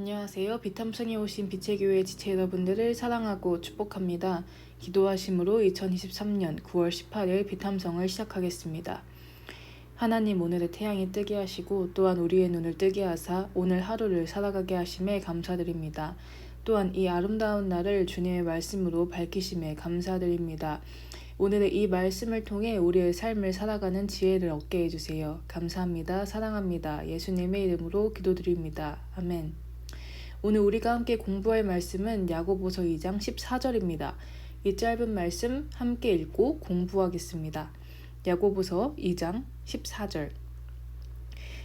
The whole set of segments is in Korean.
안녕하세요. 비탐성에 오신 빛의 교회 지체 여러분들을 사랑하고 축복합니다. 기도하심으로 2023년 9월 18일 비탐성을 시작하겠습니다. 하나님 오늘의 태양이 뜨게 하시고 또한 우리의 눈을 뜨게 하사 오늘 하루를 살아가게 하심에 감사드립니다. 또한 이 아름다운 날을 주님의 말씀으로 밝히심에 감사드립니다. 오늘의 이 말씀을 통해 우리의 삶을 살아가는 지혜를 얻게 해주세요. 감사합니다. 사랑합니다. 예수님의 이름으로 기도드립니다. 아멘. 오늘 우리가 함께 공부할 말씀은 야고보서 2장 14절입니다. 이 짧은 말씀 함께 읽고 공부하겠습니다. 야고보서 2장 14절.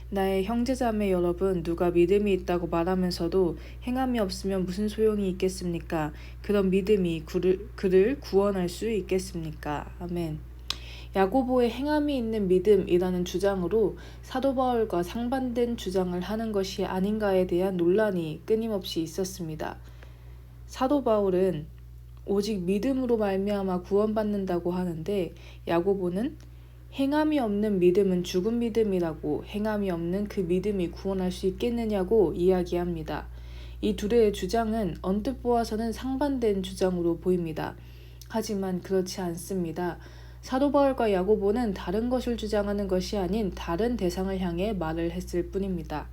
나의 형제자매 여러분, 누가 믿음이 있다고 말하면서도 행함이 없으면 무슨 소용이 있겠습니까? 그런 믿음이 그를 구원할 수 있겠습니까? 아멘. 야고보의 행함이 있는 믿음이라는 주장으로 사도 바울과 상반된 주장을 하는 것이 아닌가에 대한 논란이 끊임없이 있었습니다. 사도 바울은 오직 믿음으로 말미암아 구원받는다고 하는데 야고보는 행함이 없는 믿음은 죽은 믿음이라고 행함이 없는 그 믿음이 구원할 수 있겠느냐고 이야기합니다. 이 둘의 주장은 언뜻 보아서는 상반된 주장으로 보입니다. 하지만 그렇지 않습니다. 사도 바울과 야고보는 다른 것을 주장하는 것이 아닌 다른 대상을 향해 말을 했을 뿐입니다.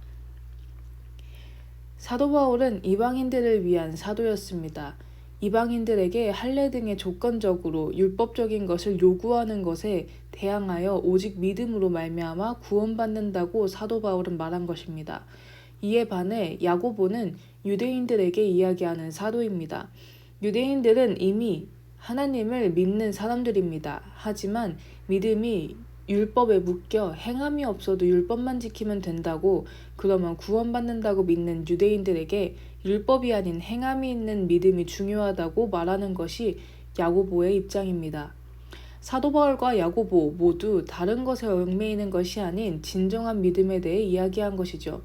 사도 바울은 이방인들을 위한 사도였습니다. 이방인들에게 할례 등의 조건적으로 율법적인 것을 요구하는 것에 대항하여 오직 믿음으로 말미암아 구원받는다고 사도 바울은 말한 것입니다. 이에 반해 야고보는 유대인들에게 이야기하는 사도입니다. 유대인들은 이미 하나님을 믿는 사람들입니다. 하지만 믿음이 율법에 묶여 행함이 없어도 율법만 지키면 된다고 그러면 구원받는다고 믿는 유대인들에게 율법이 아닌 행함이 있는 믿음이 중요하다고 말하는 것이 야고보의 입장입니다. 사도 바울과 야고보 모두 다른 것에 얽매이는 것이 아닌 진정한 믿음에 대해 이야기한 것이죠.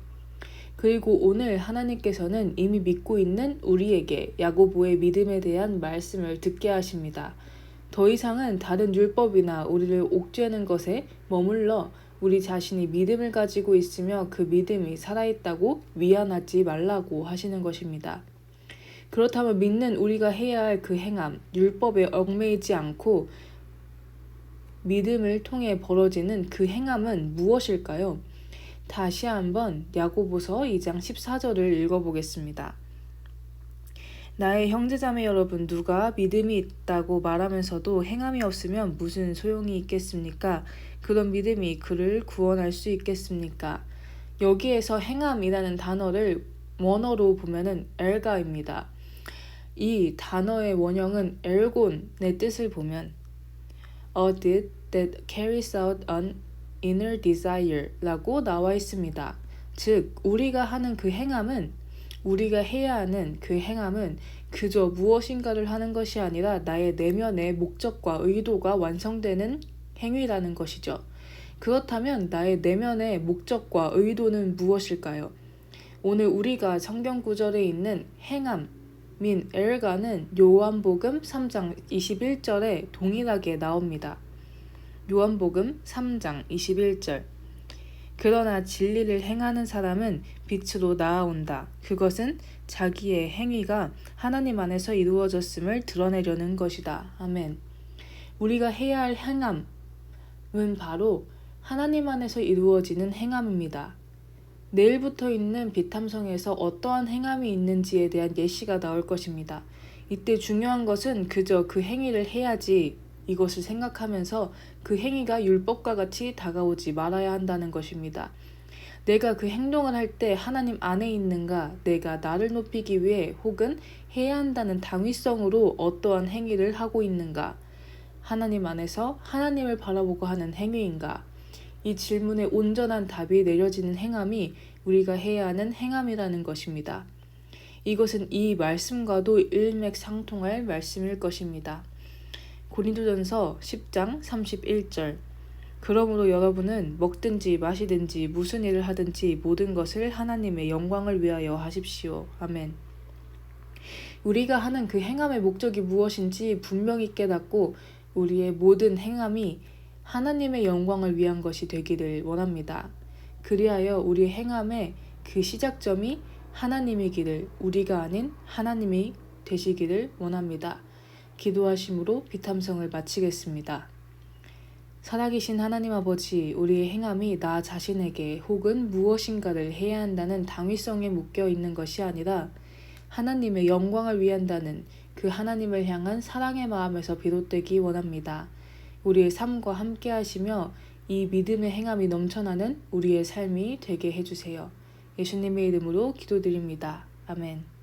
그리고 오늘 하나님께서는 이미 믿고 있는 우리에게 야고보의 믿음에 대한 말씀을 듣게 하십니다. 더 이상은 다른 율법이나 우리를 옥죄는 것에 머물러 우리 자신이 믿음을 가지고 있으며 그 믿음이 살아있다고 위안하지 말라고 하시는 것입니다. 그렇다면 믿는 우리가 해야 할 그 행함, 율법에 얽매이지 않고 믿음을 통해 벌어지는 그 행함은 무엇일까요? 다시 한번 야고보서 2장 14절을 읽어보겠습니다. 나의 형제자매 여러분, 누가 믿음이 있다고 말하면서도 행함이 없으면 무슨 소용이 있겠습니까? 그런 믿음이 그를 구원할 수 있겠습니까? 여기에서 행함이라는 단어를 원어로 보면은 엘가입니다. 이 단어의 원형은 엘곤의 뜻을 보면 a deed that carries out an inner desire 라고 나와 있습니다. 즉 우리가 하는 그 행함은 우리가 해야 하는 그 행함은 그저 무엇인가를 하는 것이 아니라 나의 내면의 목적과 의도가 완성되는 행위라는 것이죠. 그렇다면 나의 내면의 목적과 의도는 무엇일까요? 오늘 우리가 성경 구절에 있는 행함인 엘가는 요한복음 3장 21절에 동일하게 나옵니다. 요한복음 3장 21절. 그러나 진리를 행하는 사람은 빛으로 나아온다. 그것은 자기의 행위가 하나님 안에서 이루어졌음을 드러내려는 것이다. 아멘. 우리가 해야 할 행함은 바로 하나님 안에서 이루어지는 행함입니다. 내일부터 있는 비탐성에서 어떠한 행함이 있는지에 대한 예시가 나올 것입니다. 이때 중요한 것은 그저 그 행위를 해야지 이것을 생각하면서 그 행위가 율법과 같이 다가오지 말아야 한다는 것입니다. 내가 그 행동을 할 때 하나님 안에 있는가, 내가 나를 높이기 위해 혹은 해야 한다는 당위성으로 어떠한 행위를 하고 있는가, 하나님 안에서 하나님을 바라보고 하는 행위인가, 이 질문에 온전한 답이 내려지는 행함이 우리가 해야 하는 행함이라는 것입니다. 이것은 이 말씀과도 일맥상통할 말씀일 것입니다. 고린도전서 10장 31절. 그러므로 여러분은 먹든지 마시든지 무슨 일을 하든지 모든 것을 하나님의 영광을 위하여 하십시오. 아멘. 우리가 하는 그 행함의 목적이 무엇인지 분명히 깨닫고 우리의 모든 행함이 하나님의 영광을 위한 것이 되기를 원합니다. 그리하여 우리의 행함의 그 시작점이 하나님의 길을 우리가 아닌 하나님이 되시기를 원합니다. 기도하심으로 비탐성을 마치겠습니다. 살아계신 하나님 아버지, 우리의 행함이 나 자신에게 혹은 무엇인가를 해야 한다는 당위성에 묶여 있는 것이 아니라 하나님의 영광을 위한다는 그 하나님을 향한 사랑의 마음에서 비롯되기 원합니다. 우리의 삶과 함께 하시며 이 믿음의 행함이 넘쳐나는 우리의 삶이 되게 해주세요. 예수님의 이름으로 기도드립니다. 아멘.